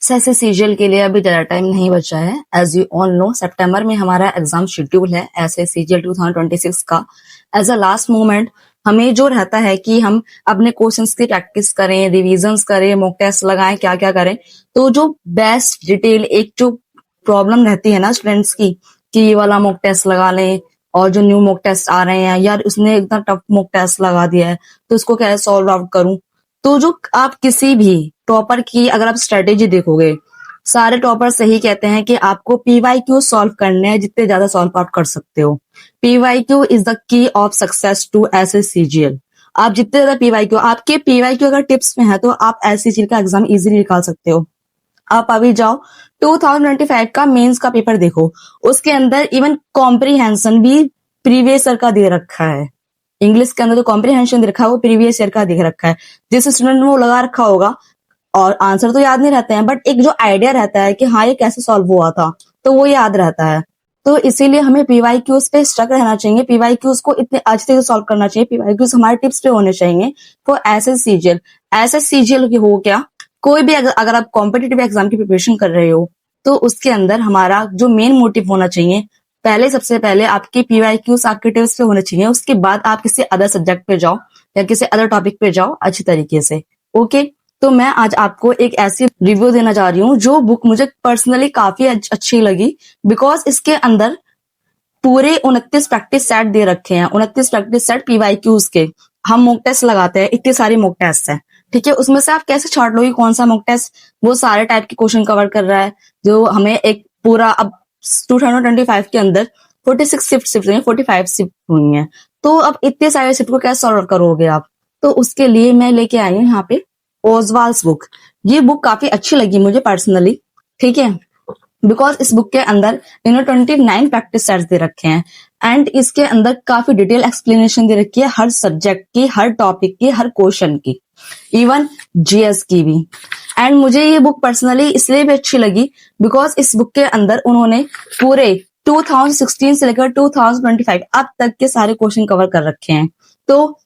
ऐसे सीजीएल के लिए अभी ज़्यादा टाइम नहीं बचा है। एज़ यू ऑल नो सितंबर में हमारा एग्जाम शेड्यूल है ऐसे सीजीएल 2026 का। एज अ लास्ट मोमेंट हमें जो रहता है कि हम अपने क्वेश्चंस की प्रैक्टिस करें, रिविजन्स करें, मॉक टेस्ट लगाएं, क्या क्या करें। तो जो बेस्ट डिटेल एक जो प्रॉब्लम रहती है ना स्टूडेंट्स की कि ये वाला मॉक टेस्ट लगा लें और जो न्यू मॉक टेस्ट आ रहे हैं यार उसने इतना टफ मॉक टेस्ट लगा दिया है तो इसको कैसे सॉल्व आउट करूं। तो जो आप किसी भी टॉपर की अगर आप स्ट्रेटेजी देखोगे, सारे टॉपर सही कहते हैं कि आपको पीवाईक्यू सॉल्व करने हैं, जितने ज्यादा सॉल्व आउट कर सकते हो। PYQ is the key of success to SSC GL. आप जितने ज्यादा पीवाईक्यू, आपके पीवाईक्यू अगर टिप्स में है तो आप एसएससीजीएल का एग्जाम इजीली निकाल सकते हो। आप अभी जाओ 2025 का मेंस का पेपर देखो, उसके अंदर इवन कॉम्प्रीहेंशन भी प्रीवियस ईयर का दे रखा है। इंग्लिश के अंदर तो कॉम्प्रीहेंशन दे रखा है वो प्रीवियस ईयर का दिख रखा है। जिस स्टूडेंट ने वो लगा रखा होगा और आंसर तो याद नहीं रहते हैं बट एक जो आइडिया रहता है कि हाँ ये कैसे सॉल्व हुआ था तो वो याद रहता है। तो इसीलिए हमें पीवाईक्यूज पे स्टक रहना चाहिए, पीवाईक्यूज को इतने अच्छे से सॉल्व करना चाहिए, पीवाईक्यूज हमारे टिप्स पे होने चाहिए फॉर एसएससीजीएल। एसएससीजीएल की हो क्या, कोई भी अगर आप कॉम्पिटिटिव एग्जाम की प्रिपरेशन कर रहे हो तो उसके अंदर हमारा जो मेन मोटिव होना चाहिए, पहले सबसे पहले आपके पीवाईक्यूज आपके टिप्स पे होने चाहिए, उसके बाद आप किसी अदर सब्जेक्ट पे जाओ या किसी अदर टॉपिक पे जाओ अच्छी तरीके से। ओके, तो मैं आज आपको एक ऐसी रिव्यू देना चाह रही हूँ जो बुक मुझे पर्सनली काफी अच्छी लगी, बिकॉज इसके अंदर पूरे 29 प्रैक्टिस सेट दे रखे हैं, 29 प्रैक्टिस सेट पीवाईक्यूज के। हम मॉक टेस्ट लगाते हैं, इतने सारे मॉक टेस्ट हैं, ठीक है, उसमें से आप कैसे छाट लोगे कौन सा मॉक टेस्ट वो सारे टाइप के क्वेश्चन कवर कर रहा है, जो हमें एक पूरा अब 2025 के अंदर 46 शिफ्ट हुई है, 45 शिफ्ट हुई है, तो अब इतने सारे शिफ्ट को कैसे सॉल्व करोगे आप। तो उसके लिए मैं लेके आई हूँ यहाँ पे ओजवाल्स बुक। ये बुक काफी अच्छी लगी मुझे पर्सनली, ठीक है, बिकॉज इस बुक के अंदर इन्होंने 29 प्रैक्टिस सेट्स दे रखे हैं एंड इसके अंदर काफी डिटेल एक्सप्लेनेशन दे रखी है हर सब्जेक्ट की, हर टॉपिक की, हर क्वेश्चन की, इवन जीएस की भी। एंड मुझे ये बुक पर्सनली इसलिए भी अच्छी लगी बिकॉज इस बुक के अंदर उन्होंने पूरे 2016 से लेकर 2025 अब तक के सारे क्वेश्चन कवर कर रखे हैं। तो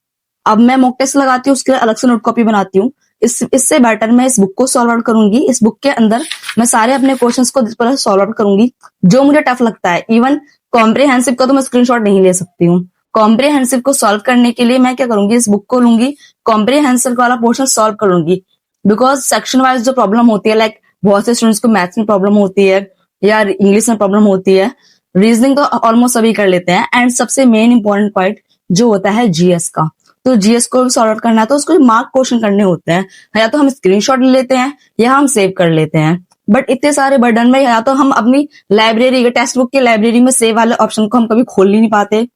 अब मैं मॉक टेस्ट लगाती हूँ उसके लिए अलग से नोट कॉपी बनाती हूँ, इससे बेटर मैं इस बुक को सॉल्व आउट करूंगी। इस बुक के अंदर मैं सारे अपने क्वेश्चंस को सॉल्व आउट करूंगी जो मुझे टफ लगता है। इवन कॉम्प्रिहेंसिव का तो मैं स्क्रीनशॉट नहीं ले सकती हूँ। कॉम्प्रिहेंसिव को सॉल्व करने के लिए मैं क्या करूंगी, इस बुक को लूंगी, कॉम्प्रिहेंसिव वाला पोर्शन सॉल्व करूंगी, बिकॉज सेक्शन वाइज जो प्रॉब्लम होती है, लाइक बहुत से स्टूडेंट्स को मैथ्स में प्रॉब्लम होती है या इंग्लिश में प्रॉब्लम होती है, रीजनिंग तो ऑलमोस्ट सभी कर लेते हैं, एंड सबसे मेन इंपॉर्टेंट पॉइंट जो होता है जीएस का। तो जीएस को सॉल्व आउट करना है तो उसको मार्क क्वेश्चन करने होते हैं, या तो हम स्क्रीनशॉट ले लेते हैं या हम सेव कर लेते हैं, बट इतने सारे बर्डन में या तो हम अपनी लाइब्रेरी टेक्स्ट बुक की लाइब्रेरी में सेव वाले ऑप्शन को हम कभी खोल ही नहीं पाते,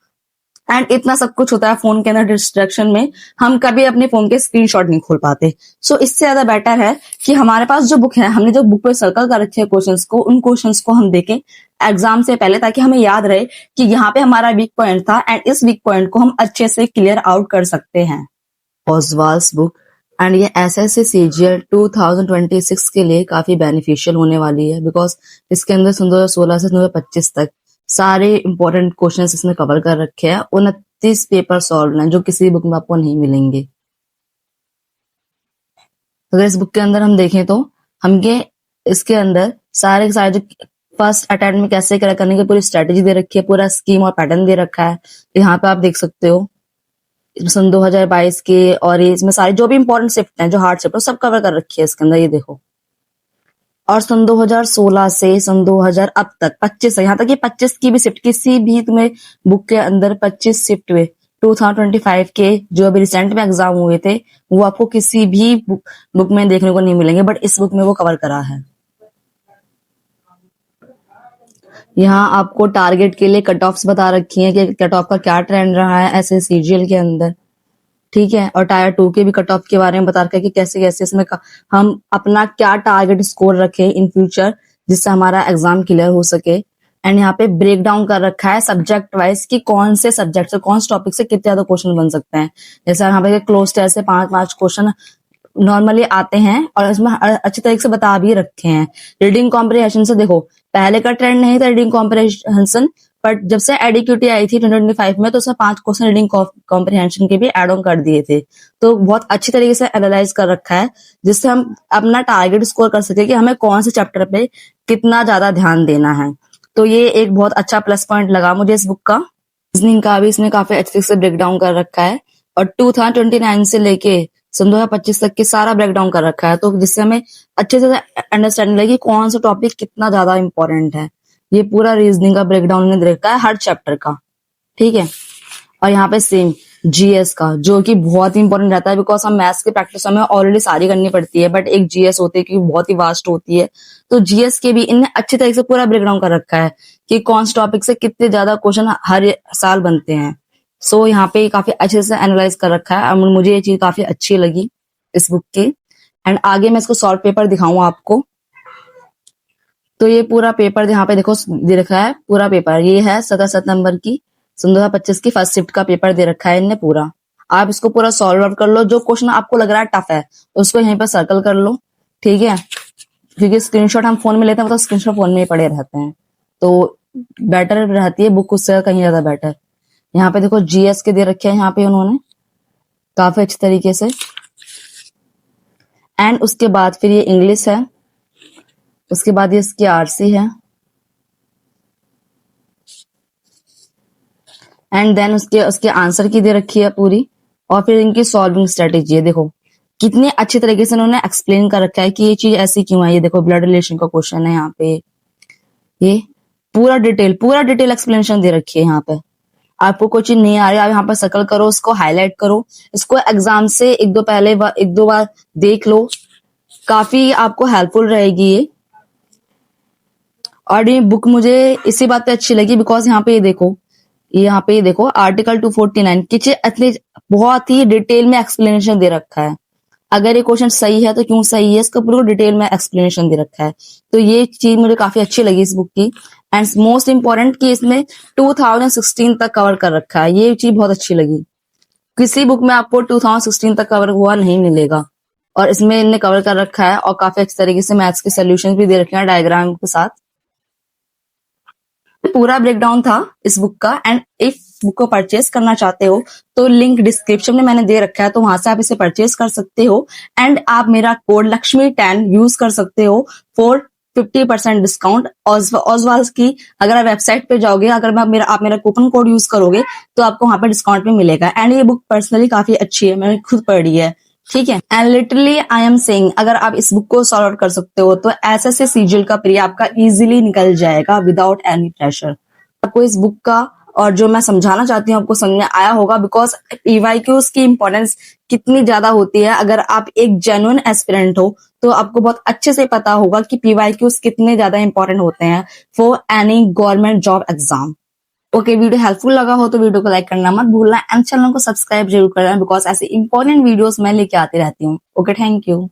एंड इतना सब कुछ होता है फोन के अंदर डिस्ट्रैक्शन में, हम कभी अपने फोन के स्क्रीनशॉट नहीं खोल पाते। सो इससे ज्यादा बेटर है कि हमारे पास जो बुक है, हमने जो बुक पे सर्कल कर रखे हैं क्वेश्चंस को, उन क्वेश्चंस को हम देखें एग्जाम से पहले, ताकि हमें याद रहे कि यहाँ पे हमारा वीक पॉइंट था एंड इस वीक पॉइंट को हम अच्छे से क्लियर आउट कर सकते हैं। ओजवाल्स बुक एंड ये एसएससी सीजीएल 2026 के लिए काफी बेनिफिशियल होने वाली है, बिकॉज इसके अंदर 2016 से 2025 तक सारे इंपॉर्टेंट क्वेश्चंस इसमें कवर कर रखे हैं। 29 पेपर सॉल्व हैं जो किसी बुक में आपको नहीं मिलेंगे। अगर इस बुक के अंदर हम देखें तो हमके इसके अंदर सारे के सारे जो फर्स्ट अटेम्प्ट में कैसे क्रैक करने की पूरी स्ट्रेटेजी दे रखी है, पूरा स्कीम और पैटर्न दे रखा है। यहाँ पे आप देख सकते हो सन 2022 के, और इसमें सारे जो भी इंपॉर्टेंट शिफ्ट हैं, जो हार्ड शिफ्ट है, सब कवर कर रखी है इसके अंदर, ये देखो। और सन 2016 से सन 2000 अब तक 25 है, यहाँ तक कि 25 की भी शिफ्ट, किसी भी तुम्हें बुक के अंदर 25 शिफ्ट हुए 2025 के जो अभी रिसेंट में एग्जाम हुए थे, वो आपको किसी भी बुक में देखने को नहीं मिलेंगे, बट इस बुक में वो कवर करा है। यहाँ आपको टारगेट के लिए कट ऑफ्स बता रखी हैं कि कट ऑफ का क्या ट्रेंड रहा है ऐसे सीजीएल के अंदर, ठीक है, और टायर 2 के भी कट ऑफ के बारे में बता रखा है कि कैसे कैसे इसमें हम अपना क्या टारगेट स्कोर रखें इन फ्यूचर जिससे हमारा एग्जाम क्लियर हो सके। एंड यहाँ पे ब्रेक डाउन कर रखा है सब्जेक्ट वाइज कि कौन से सब्जेक्ट से, कौन से टॉपिक से कितने ज्यादा क्वेश्चन बन सकते हैं। जैसे यहाँ पे क्लोज टेस्ट से 5 क्वेश्चन नॉर्मली आते हैं और इसमें अच्छी तरीके से बता भी रखे हैं। रीडिंग कॉम्प्रिहेंशन से देखो, पहले का ट्रेंड नहीं था रीडिंग कॉम्प्रिहेंशन, बट जब से एडिक्यूटी आई थी 2025 में, तो उसमें 5 क्वेश्चन रीडिंग कॉम्प्रिहेंशन के भी एड ऑन कर दिए थे। तो बहुत अच्छी तरीके से एनालाइज कर रखा है, जिससे हम अपना टारगेट स्कोर कर सके कि हमें कौन से चैप्टर पे कितना ज्यादा ध्यान देना है। तो ये एक बहुत अच्छा प्लस पॉइंट लगा मुझे इस बुक का। रीजनिंग का भी इसमें काफी अच्छे से ब्रेक डाउन कर रखा है, और 2029 से लेके सन 2025 तक के सारा ब्रेक डाउन कर रखा है, तो जिससे हमें अच्छे से अंडरस्टैंडिंग लगे कौन सा टॉपिक कितना ज्यादा इंपॉर्टेंट है। ये पूरा रीजनिंग का ब्रेकडाउन ने दे रखा है हर चैप्टर का, ठीक है। और यहाँ पे सेम जीएस का, जो कि बहुत ही इंपॉर्टेंट रहता है, बिकॉज हम मैथ्स की प्रैक्टिस हमें ऑलरेडी सारी करनी पड़ती है, बट एक जीएस होती है कि बहुत ही वास्ट होती है। तो जीएस के भी इनने अच्छी तरीके से पूरा ब्रेकडाउन कर रखा है कि कौन से टॉपिक से कितने ज्यादा क्वेश्चन हर साल बनते हैं। सो यहाँ पे काफी अच्छे से एनालाइज कर रखा है, और मुझे ये चीज काफी अच्छी लगी इस बुक की। एंड आगे मैं इसको सॉल्व पेपर दिखाऊं आपको। तो ये पूरा पेपर यहाँ पे देखो दे रखा है, पूरा पेपर ये है 17 नंबर की सन 2025 की फर्स्ट शिफ्ट का पेपर दे रखा है इनने पूरा। आप इसको पूरा सॉल्व आउट कर लो, जो क्वेश्चन आपको लग रहा है टफ है उसको यहीं पर सर्कल कर लो, ठीक है। क्योंकि स्क्रीनशॉट हम फोन में लेते हैं, मतलब स्क्रीनशॉट फोन में ही पड़े रहते हैं, तो बेटर रहती है बुक उससे कहीं ज्यादा बेटर। यहाँ पे देखो जीएस के दे रखे हैं यहाँ पे उन्होंने काफी अच्छे तरीके से। एंड उसके बाद फिर ये इंग्लिश है, उसके बाद ये इसकी आरसी है, एंड देन उसके आंसर की दे रखी है पूरी, और फिर इनकी सॉल्विंग स्ट्रेटेजी है। देखो कितने अच्छे तरीके से उन्होंने एक्सप्लेन कर रखा है कि ये चीज ऐसी क्यों है। ये देखो ब्लड रिलेशन का क्वेश्चन है यहाँ पे, ये पूरा डिटेल एक्सप्लेनेशन दे रखी है यहाँ पे। आपको कोई चीज नहीं आ रही, आप यहाँ पर सर्कल करो, उसको हाईलाइट करो, इसको एग्जाम से एक दो बार देख लो, काफी आपको हेल्पफुल रहेगी ये। और ये बुक मुझे इसी बात पे अच्छी लगी बिकॉज यहाँ पे ये देखो आर्टिकल 249 किसी इतने बहुत ही डिटेल में एक्सप्लेनेशन दे रखा है। अगर ये क्वेश्चन सही है तो क्यों सही है, इसका पूरा डिटेल में एक्सप्लेनेशन दे रखा है। तो ये चीज मुझे काफी अच्छी लगी इस बुक की। एंड मोस्ट इंपॉर्टेंट कि इसमें 2016 तक कवर कर रखा है, ये चीज बहुत अच्छी लगी। किसी बुक में आपको 2016 तक कवर हुआ नहीं मिलेगा, और इसमें इनने कवर कर रखा है, और काफी अच्छे तरीके से मैथ्स के सोल्यूशन भी दे रखे हैं डायग्राम के साथ। पूरा ब्रेकडाउन था इस बुक का। एंड इफ बुक को परचेज करना चाहते हो तो लिंक डिस्क्रिप्शन में मैंने दे रखा है, तो वहां से आप इसे परचेज कर सकते हो। एंड आप मेरा कोड लक्ष्मी10 यूज कर सकते हो फॉर 50% डिस्काउंट ऑजवाल्स की। अगर आप वेबसाइट पे जाओगे, अगर आप मेरा कूपन कोड यूज करोगे तो आपको वहां पे डिस्काउंट भी मिलेगा। एंड ये बुक पर्सनली काफी अच्छी है, मैंने खुद पढ़ी है, ठीक है। And literally I am saying अगर आप इस बुक को सॉल्व आउट कर सकते हो तो ऐसे सीजीएल का प्री आपका इजीली निकल जाएगा विदाउट एनी प्रेशर। आपको इस बुक का और जो मैं समझाना चाहती हूँ आपको समझ में आया होगा, बिकॉज पीवाईक्यूज की इंपॉर्टेंस कितनी ज्यादा होती है। अगर आप एक जेन्युइन एस्पिरेंट हो तो आपको बहुत अच्छे से पता होगा कि पीवाईक्यूज कितने ज्यादा इंपॉर्टेंट होते हैं for any government job exam. Okay, video helpful लगा हो तो वीडियो को लाइक करना मत भूलना, एंड चैनल को सब्सक्राइब जरूर करना, बिकॉज ऐसे इंपॉर्टेंट वीडियोस मैं लेके आती रहती हूँ। Okay, thank you.